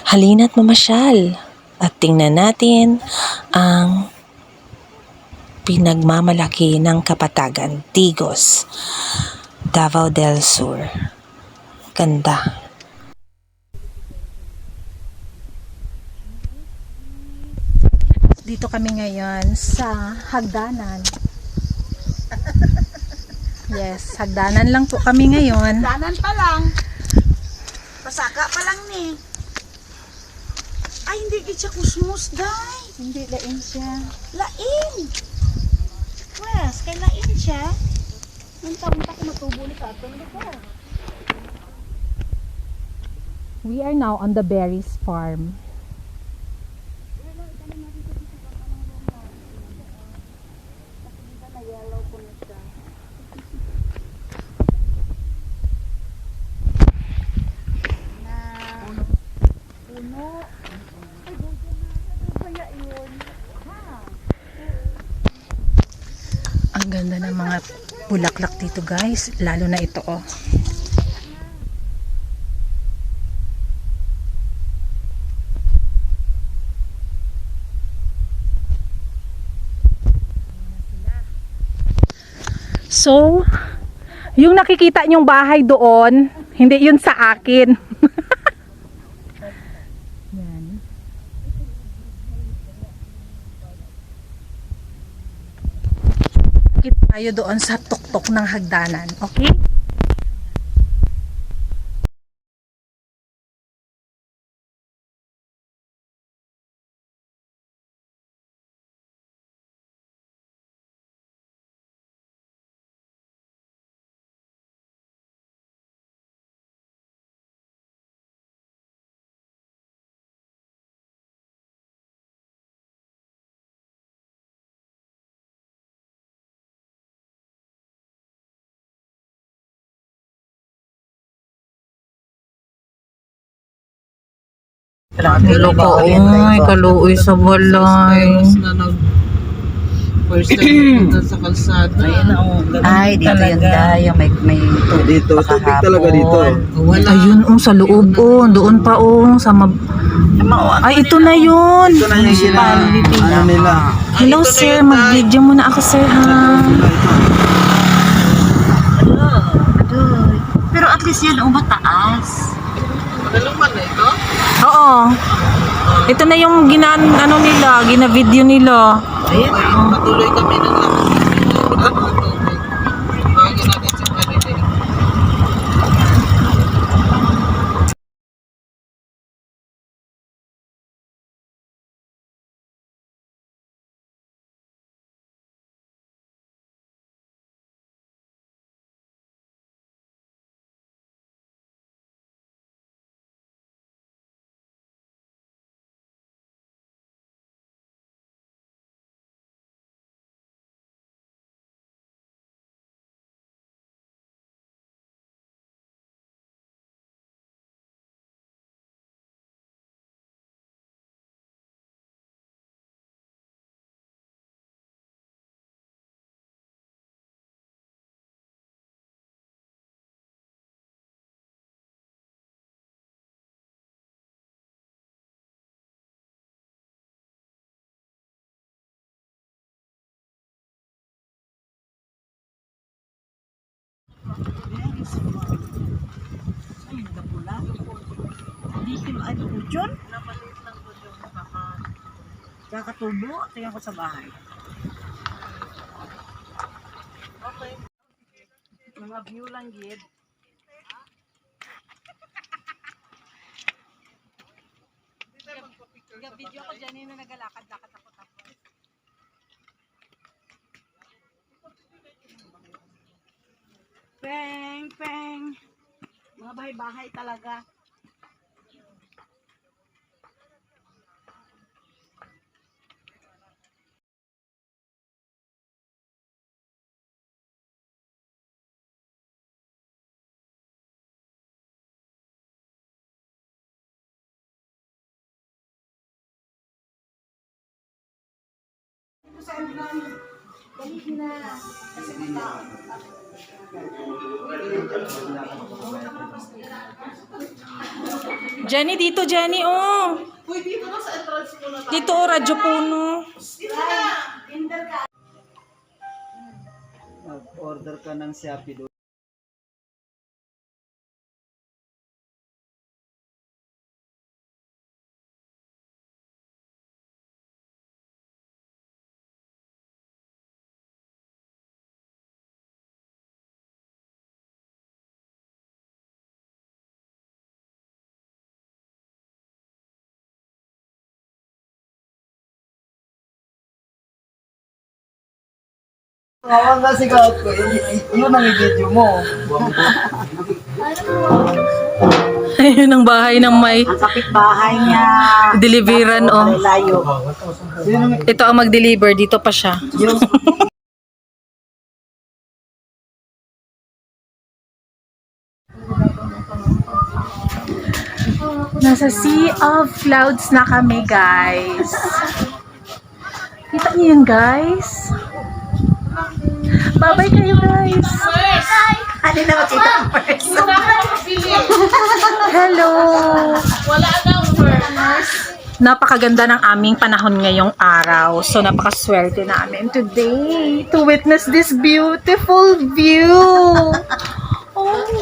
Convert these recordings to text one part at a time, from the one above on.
Halina't mamasyal at tingnan natin ang pinagmamalaki ng Kapatagan, Tigos, Davao del Sur. Ganda. Dito kami ngayon sa hagdanan. Yes, hagdanan lang po kami ngayon. Hagdanan pa lang. Pasaka pa lang ni. Ay, hindi siya kusmus, day. Hindi, lain siya. Lain. Wes, kay lain siya. Nanta-unta ko matubo ni Katon. We are now on the berries farm. Ang ganda ng mga bulaklak dito, guys, lalo na ito, oh. So, yung nakikita nyong bahay doon, hindi yun sa akin. Yan. Kita tayo doon sa tuktok ng hagdanan, okay? Hello ko, ay, kaluoy sa balay. First time punta sa kalsada. Ay, dito yung dayo. May tubig Dito, pa tubig talaga dito. Wala. Ayun, sa loob, doon pa, sa ay, ito na yun. Ito na yung ano nila. Hello, sir, mag-video muna ako, sir, ha? Pero at least yan, mataas. Malaman na ito? Oo. Ito na yung gina-video nila. Ayun, patuloy kami ng lakad. Bagay natin sa kanila. Dito, ano po dyan? Kakatubo, tingnan ko sa bahay. Okay. Mga view lang, gid. Video ko dyan yung nagalakad-lakad ako tapos. Peng, peng. Mga bahay-bahay talaga. Jenny, dito, Jenny, oh. Uy, dito na sa entrance mo na. Dito, oh, Radyo Puno. Order ka ng Shopee doon. Kawan na sigaw ko. Yun ang i-video mo. Ayun ang bahay ng may Ang kapitbahay niya. deliveran, oh. Layo. Ito ang mag-deliver, dito pa siya. Yung Nasa Sea of Clouds na kami, guys. Kita niyo yun, guys? Bye-bye kayo, guys. ano na makita ang person. Hello. Wala nang first. Napakaganda ng aming panahon ngayong araw. So, napakaswerte namin today to witness this beautiful view. Oh.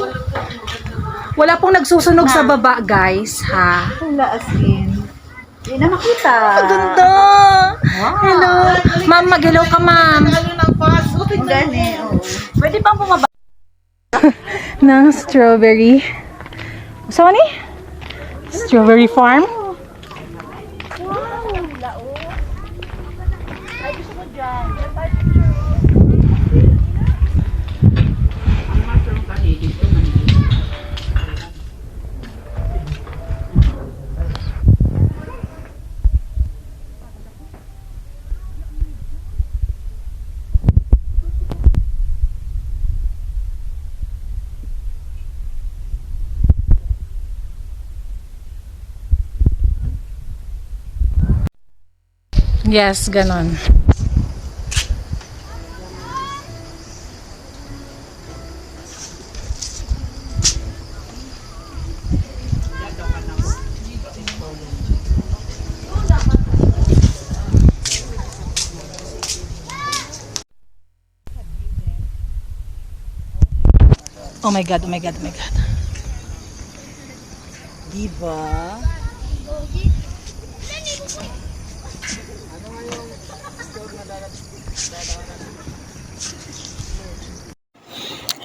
Wala pong nagsusunog sa baba, guys, ha? Wala as in. Hindi na makita. Ganda. Hello. Ma'am, mag-hello ka, ma'am. Ano nang pass? Ang gani. Oh. Pwede bang bumaba? ng strawberry. Saan ni? Strawberry farm? Yes, ganon. Oh my God, oh my God, oh my God. Diba?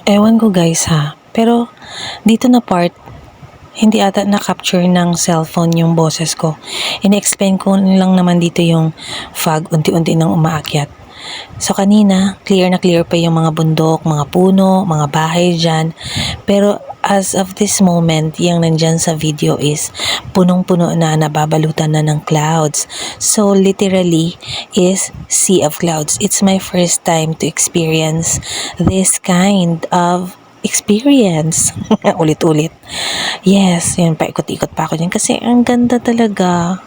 Ewan ko guys ha, pero dito na part, hindi ata na-capture ng cellphone yung boses ko. Ina-explain ko lang naman dito yung fog, unti-unti nang umaakyat. So kanina, clear na clear pa yung mga bundok, mga puno, mga bahay dyan. Pero as of this moment, yung nandyan sa video is punong-puno na, nababalutan na ng clouds. So literally is sea of clouds. It's my first time to experience this kind of experience. Ulit-ulit. Yes, yun, paikot-ikot pa ako dyan kasi ang ganda talaga.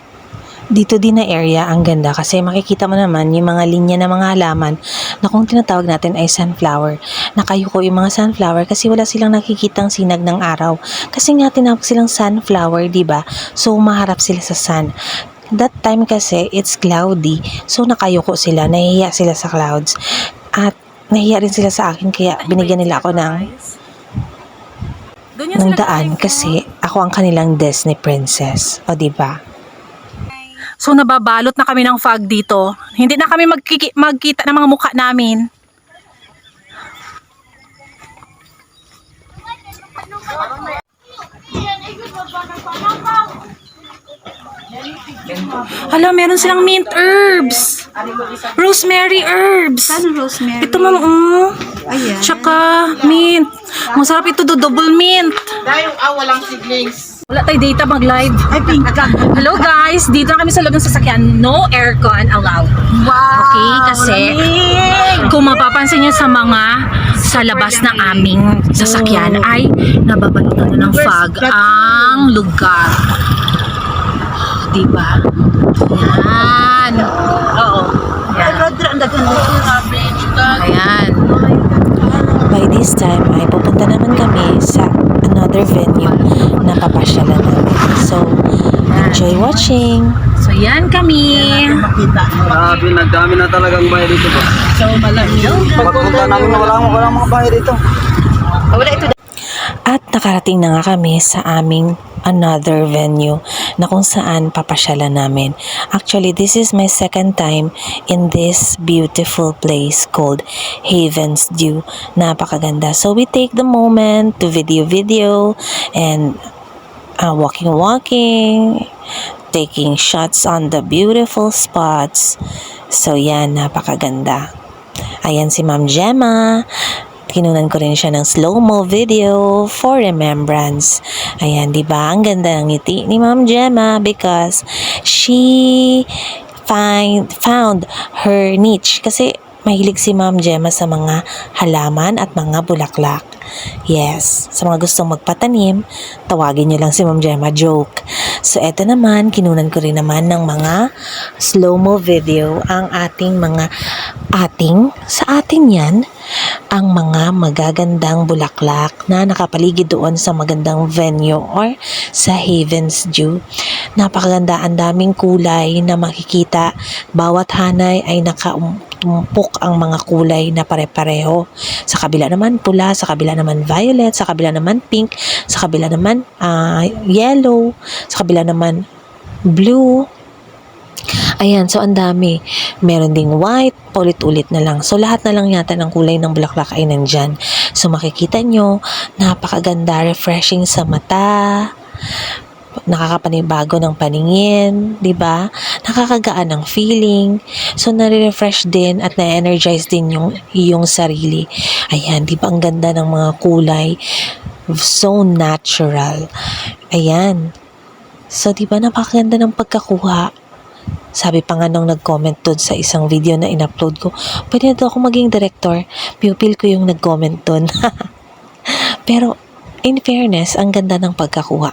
Dito din na area, ang ganda kasi makikita mo naman yung mga linya ng mga halaman na kung tinatawag natin ay sunflower. Nakayuko yung mga sunflower kasi wala silang nakikitang sinag ng araw. Kasi nga tinawag silang sunflower, diba? So, maharap sila sa sun. That time kasi, it's cloudy. So, nakayuko sila, nahihiya sila sa clouds. At nahihiya rin sila sa akin kaya binigyan nila ako ng daan kasi ako ang kanilang Disney princess. O, diba? So nababalot na kami ng fog dito. Hindi na kami magkita ng mga mukha namin. Hala, meron silang mint herbs. Rosemary herbs. Ano rosemary? Ito ma'am, oh. Ayan. Tsaka mint. Masarap ito, double mint. Dahil walang siblings. Wala tayo data mag-live. Ay, pink ka. Hello guys, dito na kami sa loob ng sasakyan. No aircon allowed. Wow. Okay, kasi kung mapapansin niyo sa labas ng aming sasakyan ay nababalutan na ng fog ang lugar. Diba? Yan. Oo. Yan. Ang ganda. this time ay pupunta naman kami sa another venue na papasyalan namin. So, enjoy watching! So, yan kami. Grabe, nagdami na talagang bahay dito ba? So, malamig. Pagpunta namin, walang mga bahay dito. At nakarating na nga kami sa aming another venue na kung saan papasyalan namin. Actually, this is my second time in this beautiful place called Haven's Dew. Napakaganda. So, we take the moment to video and walking, taking shots on the beautiful spots. So, yan, napakaganda. Ayan si Ma'am Gemma. Kinunan ko rin siya ng slow-mo video for remembrance. Ayan, di ba? Ang ganda ng ngiti ni Ma'am Gemma because she found her niche. Kasi mahilig si Ma'am Gemma sa mga halaman at mga bulaklak. Yes, sa mga gustong magpatanim, tawagin niyo lang si Ma'am Gemma, joke. So, eto naman, kinunan ko rin naman ng mga slow-mo video ang sa atin yan, ang mga magagandang bulaklak na nakapaligid doon sa magandang venue or sa Haven's Dew. Napakaganda, ang daming kulay na makikita. Bawat hanay ay nakaumpok ang mga kulay na pare-pareho. Sa kabila naman pula, sa kabila naman violet, sa kabila naman pink, sa kabila naman yellow, sa kabila naman blue. Ayan, so ang dami. Meron ding white, paulit-ulit na lang. So lahat na lang yata ng kulay ng bulaklak ay nandyan. So makikita nyo, napakaganda, refreshing sa mata, nakakapanibago ng paningin, di ba? Nakakagaan ng feeling. So nare-refresh din at na-energize din yung iyong sarili. Ayan, di ba ang ganda ng mga kulay? So natural. Ayan. So di ba napakaganda ng pagkakuha? Sabi pa nga nung nag-comment doon sa isang video na in-upload ko, pwede na daw ako maging director. Pupil ko yung nag-comment doon. Pero, in fairness, ang ganda ng pagkakuha.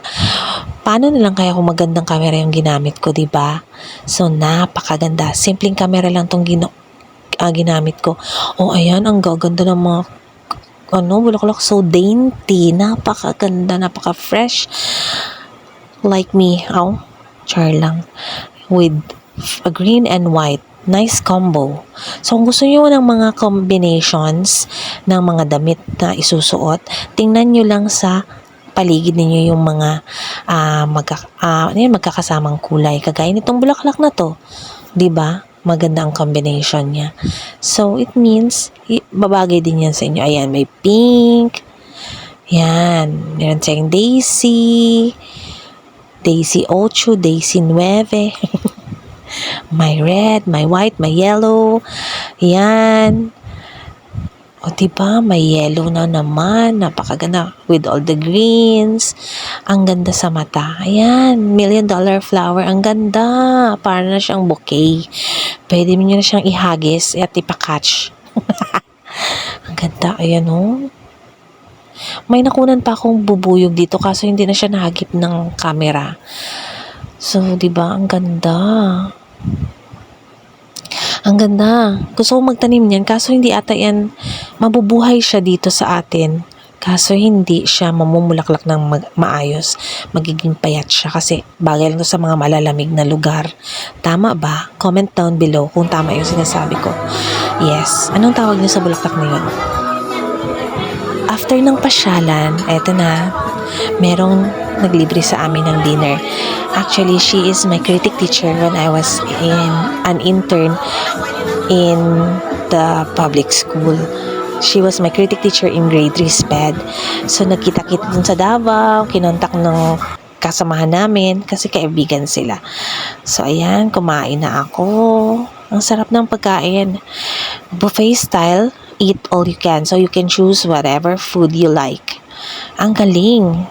Paano na lang kaya kung magandang camera yung ginamit ko, diba? So, napakaganda. Simpleng camera lang tong ginamit ko. Oh, ayan, ang gaganda ng mga bulaklak. So dainty. Napakaganda, napaka-fresh. Like me. Oh, char lang. With a green and white. Nice combo. So, kung gusto nyo ng mga combinations ng mga damit na isusuot, tingnan nyo lang sa paligid ninyo yung mga magkakasamang kulay. Kagaya nitong bulaklak na to. Diba? Maganda ang combination niya. So, it means, babagay din yan sa inyo. Ayan, may pink. Yan. Meron tayong Daisy 8, Daisy 9. My red, my white, my yellow. Yan. O diba, may yellow na naman. Napakaganda with all the greens. Ang ganda sa mata. Ayan, $1 million flower. Ang ganda. Para na siyang bouquet. Pwede mo na siyang ihagis at ipakatch. Ang ganda. Ayan o. May nakunan pa akong bubuyog dito kaso hindi na siya nahagip ng camera. So, diba, ang ganda. Ang ganda. Gusto kong magtanim niyan kaso hindi ata yan mabubuhay siya dito sa atin. Kaso hindi siya mamumulaklak ng maayos. Magiging payat siya kasi bagay lang to sa mga malalamig na lugar. Tama ba? Comment down below kung tama yung sinasabi ko. Yes. Anong tawag niyo sa bulaklak na yun? After ng pasyalan, eto na, merong naglibre sa amin ng dinner. Actually, she is my critic teacher when I was an intern in the public school. She was my critic teacher in grade 3 SPED. So, nagkita-kita dun sa Davao, kinontak ng kasamahan namin kasi kaibigan sila. So, ayan, kumain na ako. Ang sarap ng pagkain. Buffet style, eat all you can. So, you can choose whatever food you like. Ang galing.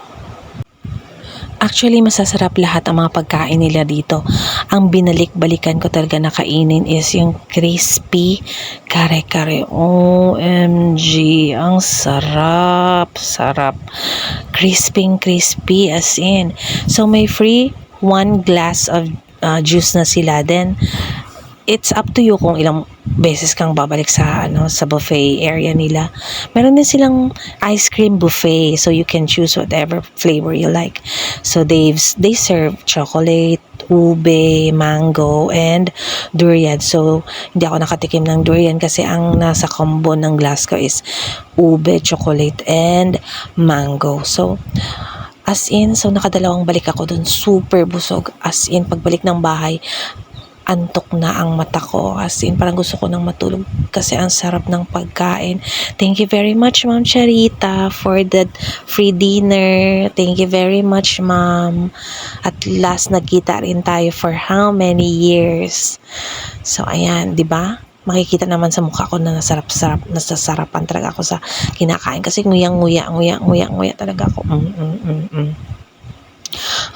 Actually, masasarap lahat ang mga pagkain nila dito. Ang binalik-balikan ko talaga na kainin is yung crispy kare-kare. OMG, ang sarap. Sarap. Crispy as in. So, may free 1 glass of juice na sila. Then, it's up to you kung ilang beses kang babalik sa sa buffet area nila. Meron din silang ice cream buffet, so you can choose whatever flavor you like. So they serve chocolate, ube, mango, and durian. So hindi ako nakatikim ng durian kasi ang nasa combo ng Glasgow is ube, chocolate, and mango. So as in, so nakadalawang balik ako dun, super busog. As in, pagbalik ng bahay, antok na ang mata ko. As in, parang gusto ko nang matulog kasi ang sarap ng pagkain. Thank you very much, Ma'am Charita, for that free dinner. Thank you very much, Ma'am. At last, nagkita rin tayo for how many years? So, ayan, di ba? Makikita naman sa mukha ko na nasasarapan talaga ako sa kinakain kasi nguyang-nguya talaga ako.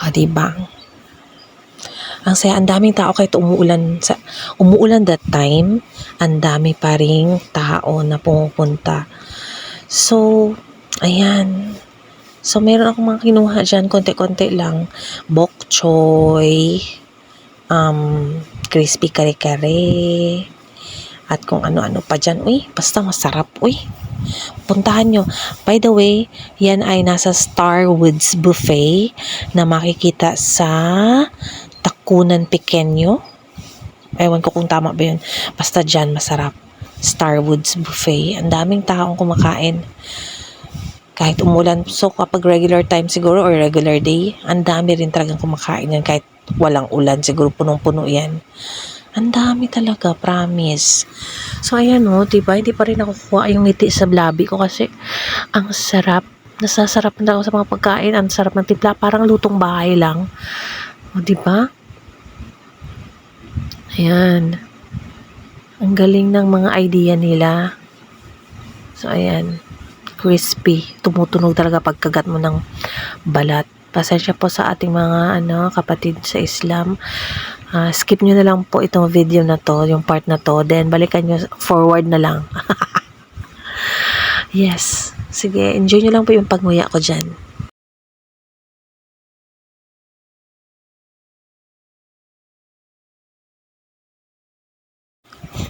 Di ba? Ang saya, ang daming tao kahit umuulan that time, ang dami pa ring tao na pumupunta. So, ayan. So, meron akong mga kinuha dyan, konti-konti lang. Bok choy, crispy kare-kare, at kung ano-ano pa dyan. Uy, basta masarap. Uy, puntahan nyo. By the way, yan ay nasa Starwoods Buffet na makikita sa Takunan Pequeño. Ewan ko kung tama ba yun. Basta dyan, masarap. Starwoods Buffet. Ang daming taong kumakain. Kahit umulan. So, kapag regular time siguro or regular day, ang dami rin talagang kumakain yan. Kahit walang ulan, siguro punong-puno yan. Ang dami talaga, promise. So, ayan o, diba? Hindi pa rin nakukuha yung ngiti sa labi ko kasi ang sarap. Nasasarap na ako sa mga pagkain. Ang sarap ng timpla. Parang lutong bahay lang. O, diba? Ayan. Ang galing ng mga idea nila. So, ayan. Crispy. Tumutunog talaga pagkagat mo ng balat. Pasensya po sa ating mga kapatid sa Islam. Skip nyo na lang po itong video na to, yung part na to. Then, balikan nyo, forward na lang. Yes. Sige, enjoy nyo lang po yung pagnguya ko dyan.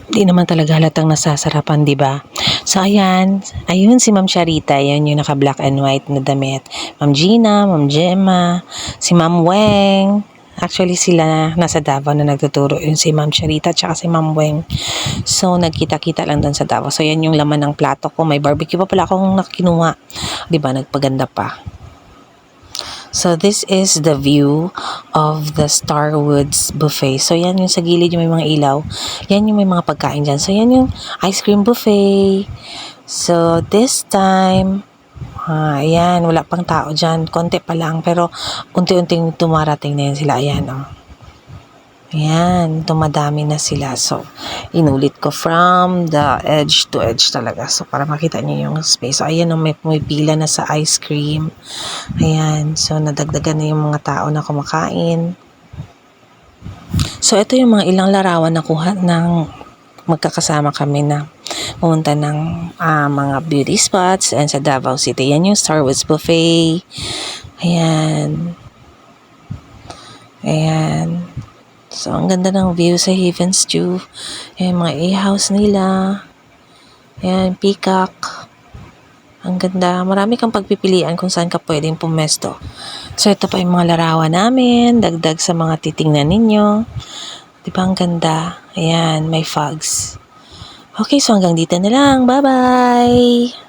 Di naman talaga halatang nasasarapan, di ba? So, ayan. Ayun si Ma'am Charita. Yan yung naka-black and white na damit. Ma'am Gina, Ma'am Gemma, si Ma'am Weng. Actually, sila nasa Davao na nagtuturo. Yun si Ma'am Charita tsaka si Ma'am Weng. So, nagkita-kita lang doon sa Davao. So, yan yung laman ng plato ko. May barbecue pa pala akong nakinuha. Di ba? Nagpaganda pa. So, this is the view of the Starwoods Buffet. So, yan yung sa gilid yung may mga ilaw. Yan yung may mga pagkain dyan. So, yan yung ice cream buffet. So, this time, ayan, wala pang tao dyan. Konti pa lang, pero unti-unting tumarating na yan sila. Ayan, oh. Ayan, tumadami na sila. So, inulit ko from the edge to edge talaga. So, para makita niyo yung space. So, ayan, may pila na sa ice cream. Ayan, so, nadagdagan na yung mga tao na kumakain. So, ito yung mga ilang larawan na kuha ng magkakasama kami na pumunta ng mga beauty spots and sa Davao City. Yan yung Starwoods Buffet. Ayan. Ayan. So, ang ganda ng view sa Heaven's Dew. Ayan, mga A-house nila. Ayan, peacock. Ang ganda. Marami kang pagpipilian kung saan ka pwedeng pumesto. So, ito pa yung mga larawan namin. Dagdag sa mga titingnan ninyo. Di ba ang ganda? Ayan, may fogs. Okay, so hanggang dito na lang. Bye-bye!